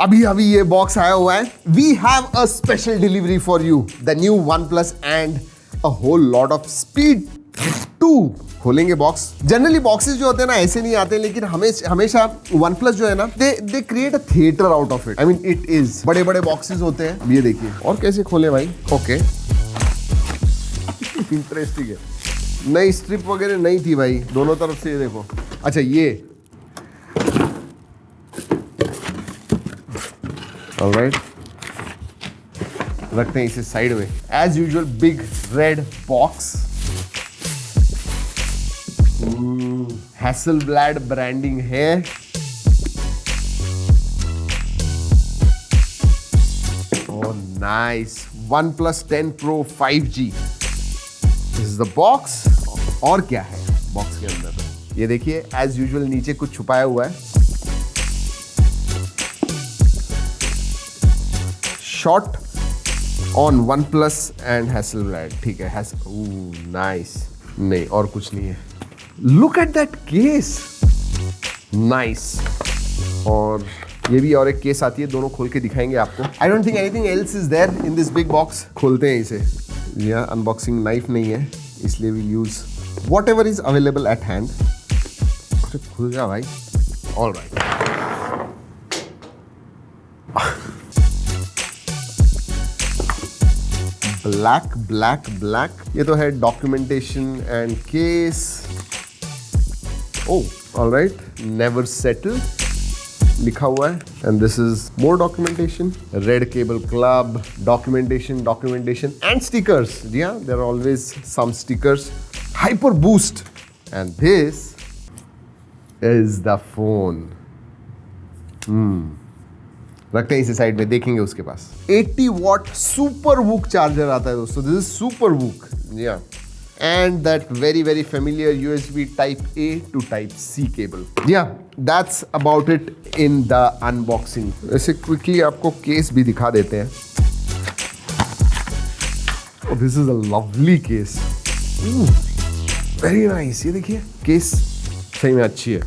अभी अभी ये बॉक्स आया हुआ है. We have a special delivery for you, the new OnePlus and a whole lot of speed 2. खोलेंगे बॉक्स. जनरली बॉक्सेस जो होते हैं ना ऐसे नहीं आते, लेकिन हमेशा OnePlus जो है ना they create a theatre out of it. I mean it is. बड़े बड़े बॉक्सेस होते हैं. ये देखिए. और कैसे खोले भाई? ओके, इंटरेस्टिंग है. नई स्ट्रिप वगैरह नहीं थी भाई, दोनों तरफ से. ये देखो. अच्छा, ये ऑलराइट, रखते हैं इसे साइड में. As usual big red box. Hasselblad branding है. Oh nice. OnePlus 10 Pro 5G. This is the box. और क्या है बॉक्स के अंदर? ये देखिए, एज यूजुअल नीचे कुछ छुपाया हुआ है. Shot on OnePlus and Hasselblad. ठीक है. नाइस. नहीं, और कुछ नहीं है. Look at that case. Nice. और ये भी और एक केस आती है, दोनों खोल के दिखाएंगे आपको. I don't think anything else is there in this big box. खोलते हैं इसे. यहाँ अनबॉक्सिंग नाइफ नहीं है, इसलिए we use whatever is available at hand. अरे खुल जा भाई. All right. Black black black. ये तो है documentation and case. Oh, all right. Never settle लिखा हुआ है. And this is more documentation. Red cable club. Documentation and stickers. जी हाँ, there are always some stickers. Hyper boost. And this is the phone. रखते हैं इसे साइड में, देखेंगे उसके पास. 80 वॉट सुपर वूक चार्जर आता है दोस्तों. This is super VOOC. जी हाँ. And that very very familiar USB Type A to Type C cable. जी हाँ, that's about it in the unboxing. ऐसे क्विकली आपको केस भी दिखा देते हैं. This is a lovely case. Very nice. ये देखिए, केस सही में अच्छी है.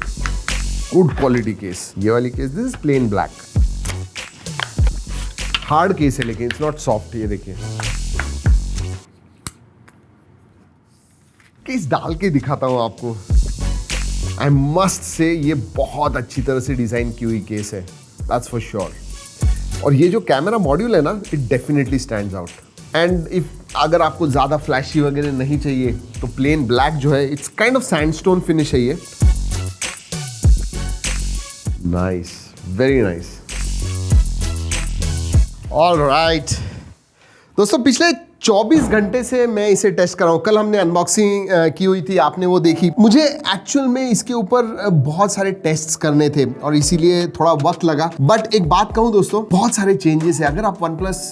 Good quality case. ये वाली case, this is plain black. Hard case है लेकिन इट्स नॉट सॉफ्ट. ये देखिए, केस डाल के दिखाता हूं आपको. आई मस्ट से ये बहुत अच्छी तरह से डिजाइन की हुई केस है, दैट्स फॉर श्योर. और ये जो कैमरा मॉड्यूल है ना, it definitely stands out. And if अगर आपको ज्यादा फ्लैशी वगैरह नहीं चाहिए तो प्लेन ब्लैक जो है, it's kind of sandstone finish है ये. Nice, very nice. ऑलराइट दोस्तों, पिछले 24 घंटे से मैं इसे टेस्ट कर रहा हूं. कल हमने अनबॉक्सिंग की हुई थी, आपने वो देखी. मुझे एक्चुअल में इसके ऊपर बहुत सारे टेस्ट्स करने थे और इसीलिए थोड़ा वक्त लगा. बट एक बात कहूं दोस्तों, बहुत सारे चेंजेस है. अगर आप OnePlus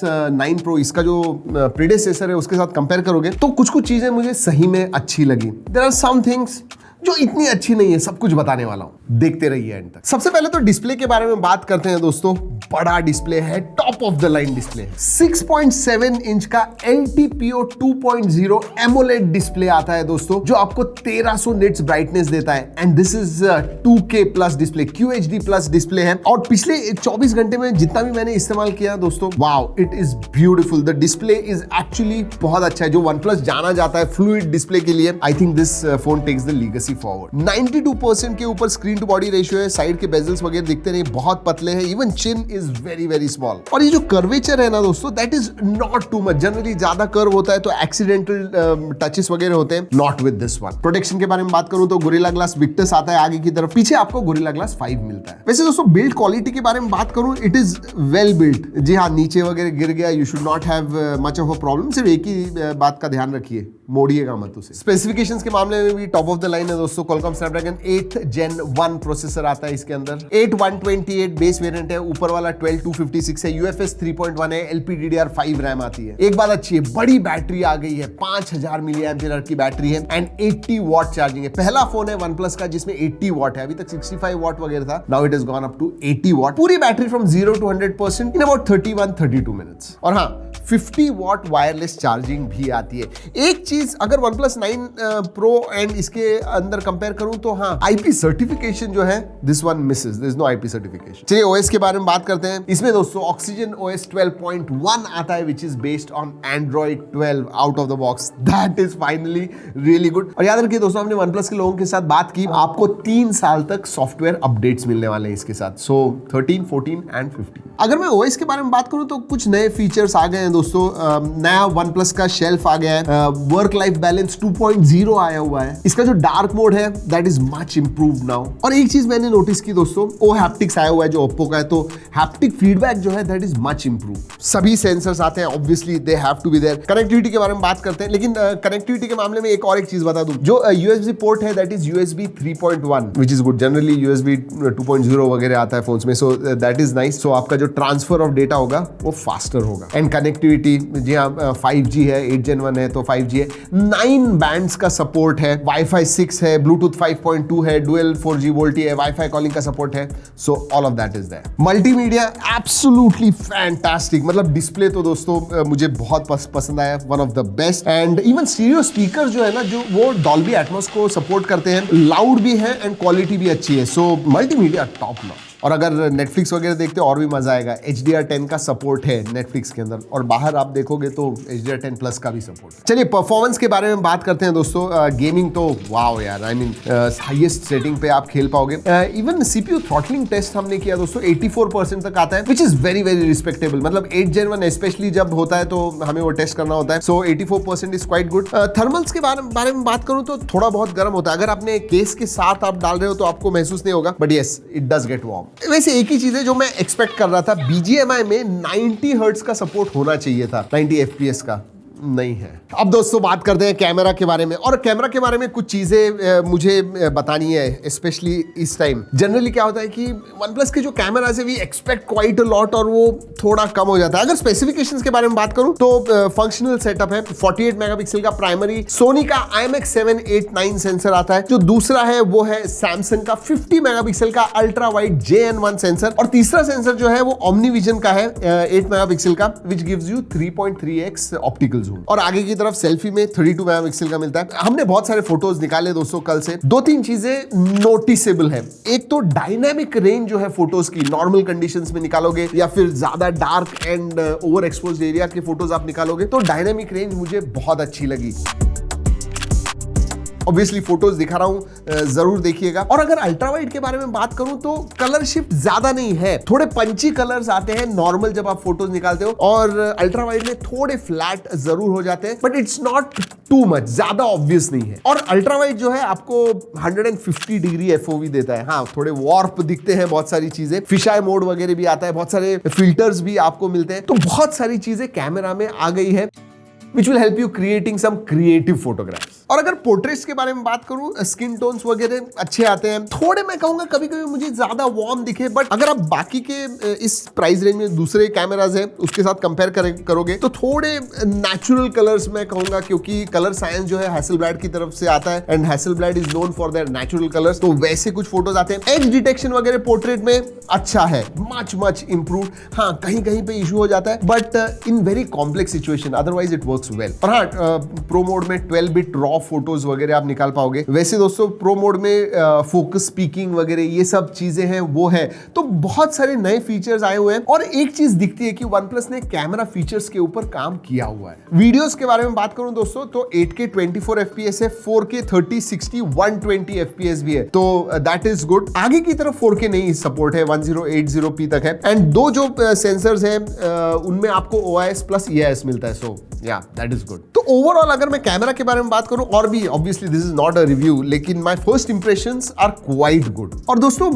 9 Pro इसका जो प्रीडेसेसर है उसके साथ कंपेयर करोगे तो कुछ कुछ चीजें मुझे सही में अच्छी लगी. देयर आर सम थिंग्स जो इतनी अच्छी नहीं है. सब कुछ बताने वाला हूं, देखते रहिए एंड तक. सबसे पहले तो डिस्प्ले के बारे में बात करते हैं दोस्तों. बड़ा डिस्प्ले है, top of the line display. 6.7 inch का LTPO 2.0 AMOLED डिस्प्ले आता है दोस्तों, जो आपको 1300 निट्स ब्राइटनेस देता है. And this is 2K plus display, QHD plus display है. और पिछले 24 घंटे में जितना भी मैंने इस्तेमाल किया दोस्तों, wow, it is beautiful. The display is actually बहुत अच्छा है. जो OnePlus जाना जाता है फ्लूइड डिस्प्ले के लिए, I think this phone takes the legacy forward. 92% के ऊपर स्क्रीन टू बॉडी रेशियो है. साइड के बेजल्स वगैरह दिखते नहीं, बहुत पतले हैं. Even chin is very very small. और ये जो कर्वेचर है ना दोस्तों, that is not too much. Generally ज्यादा कर्व होता है तो एक्सीडेंटल टचेस वगैरह होते हैं. Not with this one. Protection के बारे में बात करूं तो गोरिल्ला ग्लास विक्टस आता है आगे की तरफ. पीछे आपको गोरिल्ला ग्लास 5 मिलता है. वैसे दोस्तों बिल्ड क्वालिटी के बारे में बात करूं, इट इज वेल बिल्ट. जी हाँ, नीचे वगैरह गिर गया, you should not have much of a problem. सिर्फ एक ही बात का ध्यान रखिए, मोड़िएगा मत उसे. स्पेसिफिकेशंस के मामले में भी टॉप ऑफ द लाइन है दोस्तों. Qualcomm Snapdragon 8 Gen 1 प्रोसेसर आता है इसके अंदर. 8128 बेस वेरिएंट है. ऊपर वाला 12256 है. UFS 3.1 है, LPDDR5 रैम आती है। एक बात अच्छी है, बड़ी बैटरी आ गई है, 5000 मिली एम्पियर की बैटरी है एंड 80 वॉट चार्जिंग है। पहला फोन है OnePlus का जिसमें 80 वॉट है, अभी तक 65 वॉट वगैरह था, now it has gone up to 80 watt. पूरी battery from 0 to 100% in about 31-32 minutes. और हाँ, 50 वॉट वायरलेस चार्जिंग भी आती है। एक चीज अगर OnePlus 9 Pro एंड इसके अंदर कंपेयर करूं तो हाँ, IP सर्टिफिकेशन जो है this one misses, there is no IP certification. चलिए OS के बारे में बात करते हैं। इसमें दोस्तों Oxygen OS 12.1 आता है which is based on Android 12 out of the box. That is finally really good. और याद रखिए दोस्तों, हमने OnePlus के लोगों के साथ बात की, आपको 3 साल तक सॉफ्टवेयर अपडेट्स मिलने वाले हैं इसके साथ। सो 13, 14 एंड 15। अगर मैं OS के बारे में बात करूं तो कुछ नए फीचर्स आ गए हैं दोस्तों। नया OnePlus का शेल्फ आ गया है, वर्क लाइफ बैलेंस 2.0 आया हुआ है। इसका जो डार्क मोड है that is much improved now. और एक चीज मैंने नोटिस की दोस्तों, ओ हैप्टिक्स आया हुआ है जो ओप्पो का है, तो हैप्टिक फीडबैक जो है दैट इज मच इंप्रूव। सभी सेंसर्स आते हैं, obviously they have to be there. Connectivity के बारे में बात करते हैं, लेकिन कनेक्टिविटी के मामले में एक और एक चीज बता दूं, जो USB पोर्ट है that is USB 3.1 which is good. Generally USB 2.0 वगैरह आता है फोन्स में, सो दैट इज नाइस। सो आपका जो ट्रांसफर ऑफ डेटा होगा वो फास्टर होगा। एंड कनेक्टिविटी जी हाँ, 5G है, 8 Gen 1 है तो 5G है, 9 बैंड्स का सपोर्ट है, Wi-Fi 6 है, Bluetooth 5.2 है, डुअल 4G वोल्टी है, Wi-Fi कॉलिंग का सपोर्ट है। So all of that is there. Multimedia absolutely fantastic, मतलब डिस्प्ले तो दोस्तों मुझे बहुत पसंद आया, one of the best. And even stereo speaker जो है ना, जो वो Dolby Atmos को सपोर्ट करते हैं, लाउड भी है एंड क्वालिटी भी अच्छी है। सो मल्टीमीडिया टॉप नॉच। और अगर नेटफ्लिक्स वगैरह देखते हो और भी मजा आएगा, HDR10 का सपोर्ट है नेटफ्लिक्स के अंदर, और बाहर आप देखोगे तो HDR10 प्लस का भी सपोर्ट है। चलिए परफॉर्मेंस के बारे में बात करते हैं दोस्तों। गेमिंग तो वाओ यार, आई मीन हाईएस्ट सेटिंग पे आप खेल पाओगे। इवन CPU थ्रॉटलिंग टेस्ट हमने किया दोस्तों, 84% तक आता है which is very very respectable. मतलब 8 Gen 1 स्पेशली जब होता है तो हमें वो टेस्ट करना होता है। सो 84% इज क्वाइट गुड। थर्मल्स के बारे में बात करूं तो थोड़ा बहुत गर्म होता है। अगर आपने केस के साथ आप डाल रहे हो तो आपको महसूस नहीं होगा, but yes it does get warm. वैसे एक ही चीज है जो मैं एक्सपेक्ट कर रहा था, BGMI में 90 हर्ट्ज का सपोर्ट होना चाहिए था, 90 FPS का नहीं है। अब दोस्तों बात करते हैं कैमरा के बारे में। और कैमरा के बारे में कुछ चीजें मुझे बतानी है, स्पेशली इस टाइम। जनरली क्या होता है कि OnePlus के जो कैमरास है we expect quite a lot और वो थोड़ा कम हो जाता है। अगर स्पेसिफिकेशंस के बारे में बात करूं तो फंक्शनल सेटअप है, 48 मेगापिक्सल का प्राइमरी, सोनी का IMX789 सेंसर आता है। जो दूसरा है वो है सैमसंग का 50 मेगापिक्सल का अल्ट्रा वाइड JN1 सेंसर, और तीसरा सेंसर जो है वो OmniVision का है 8 मेगापिक्सल का, which gives you 3.3x optical. और आगे की तरफ सेल्फी में 32 मेगापिक्सल का मिलता है। हमने बहुत सारे फोटोज निकाले दोस्तों कल से। 2-3 चीजें नोटिसेबल है। एक तो डायनामिक रेंज जो है फोटोज की, नॉर्मल कंडीशंस में निकालोगे या फिर ज्यादा dark and over exposed area के फोटोज आप निकालोगे तो डायनामिक रेंज मुझे बहुत अच्छी लगी। ऑब्वियसली फोटोज दिखा रहा हूं, जरूर देखिएगा। और अगर अल्ट्रा वाइड के बारे में बात करूं तो कलर शिफ्ट ज्यादा नहीं है, थोड़े पंची कलर्स आते हैं नॉर्मल जब आप फोटोज निकालते हो, और अल्ट्रा वाइड में थोड़े फ्लैट जरूर हो जाते हैं, but it's not too much, ज्यादा ऑब्वियस नहीं है। और अल्ट्रा वाइड जो है आपको 150 डिग्री FOV देता है। हाँ, थोड़े वॉर्प दिखते हैं बहुत सारी चीजें, फिशाई मोड वगैरह भी आता है, बहुत सारे फिल्टर्स भी आपको मिलते हैं, तो बहुत सारी चीजें कैमरा में आ गई है which will help you creating some creative photographs। और अगर पोर्ट्रेट्स के बारे में बात करूं, स्किन टोन्स वगैरह अच्छे आते हैं, थोड़े मैं कहूंगा कभी कभी मुझे ज्यादा वार्म दिखे, बट अगर आप बाकी के इस प्राइस रेंज में दूसरे कैमराज हैं उसके साथ कंपेयर करोगे तो थोड़े नेचुरल कलर्स मैं कहूंगा, क्योंकि कलर साइंस जो है हैसलब्लैड की तरफ से आता है and Hasselblad is known for their natural colours, तो वैसे कुछ फोटोज आते हैं। एज डिटेक्शन वगैरह पोर्ट्रेट में अच्छा है, मच इम्प्रूव। हाँ, कहीं कहीं पे इशू हो जाता है, but in very complex situation otherwise it works well. और हाँ, प्रो मोड में 12 बिट रॉ फोटोज वगैरह आप निकाल पाओगे। वैसे दोस्तों प्रो मोड में फोकस स्पीकिंग वगैरह ये सब चीजें हैं वो है, तो बहुत सारे नए फीचर्स आए हुए हैं। और एक चीज दिखती है कि OnePlus ने कैमरा फीचर्स के ऊपर काम किया हुआ है। वीडियोस के बारे में बात करूं दोस्तों तो 8K 24 FPS है, 4K 30 60 120 FPS भी है, तो दैट इज गुड। आगे की तरफ 4K नहीं सपोर्ट है, 1080p तक है। एंड दो जो सेंसर्स हैं उनमें आपको OIS प्लस EIS मिलता है, सो या दैट इज गुड। तो तो ओवरऑल अगर मैं कैमरा के बारे में बात करूं, और भी obviously this is not a review, लेकिन my first impressions are quite good. और दोस्तों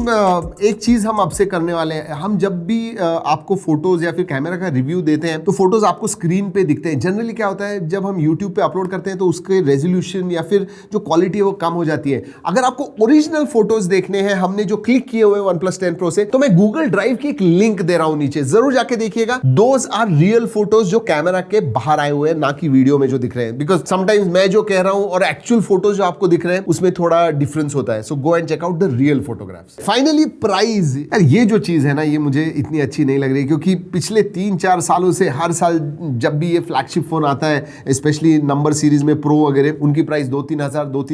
एक चीज हम अब से करने वाले हैं, हम जब भी आपको फोटोज या फिर कैमरा का रिव्यू देते हैं तो फोटोज आपको स्क्रीन पे दिखते हैं। जनरली क्या होता है, जब हम यूट्यूब पे अपलोड करते हैं तो उसके रेजोल्यूशन या फिर जो क्वालिटी है वो कम हो जाती है। अगर आपको ओरिजिनल फोटोज देखने हैं हमने जो क्लिक किए हुए OnePlus 10 Pro से, तो मैं गूगल ड्राइव की एक लिंक दे रहा हूं नीचे, जरूर जाके देखिएगा। दोज आर रियल फोटोज जो कैमरा के बाहर आए हुए हैं, ना कि वीडियो में जो दिख रहे हैं। बिकॉज समटाइम्स मैं जो कह रहा हूं और एक्चुअल फोटोज जो आपको दिख रहे हैं उसमें थोड़ा डिफरेंस होता है। So go and check out the real photographs. Finally price, यार ये जो चीज है ना, ये मुझे इतनी अच्छी नहीं लग रही, क्योंकि पिछले 3-4 सालों से हर साल जब भी ये फ्लैगशिप फोन आता है, स्पेशली नंबर सीरीज में प्रो वगैरह, उनकी प्राइस 2-3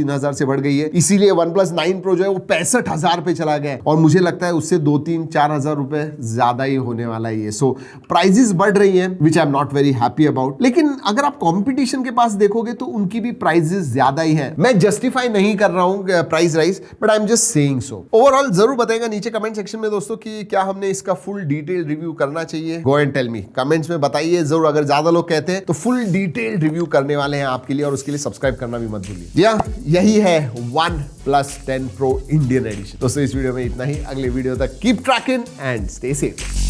हजार से बढ़ गई है। इसीलिए OnePlus 9 Pro जो है वो 65,000 पे चला गया, और मुझे लगता है उससे 2-3-4 हजार रुपए ज्यादा ही होने वाला है। सो प्राइजेस बढ़ रही हैं, which I am not very happy about. लेकिन अगर आप कंपटीशन के पास देखोगे तो उनकी भी प्राइजेस ज्यादा ही हैं। मैं जस्टिफाई नहीं कर रहा हूं price rise, but I am just saying so. Overall जरूर बताएगा नीचे कमेंट सेक्शन में दोस्तों कि क्या हमने इसका फुल डिटेल रिव्यू करना चाहिए। Go and tell me, comments में बताइए जरूर। अगर ज्यादा लोग कहते हैं तो फुल डिटेल रिव्यू करने वाले हैं आपके लिए, और उसके लिए सब्सक्राइब करना भी मत भूलिए। यही है OnePlus 10 Pro इंडियन एडिशन। दोस्तों इस वीडियो में इतना ही, अगले वीडियो तक keep trekking and stay safe.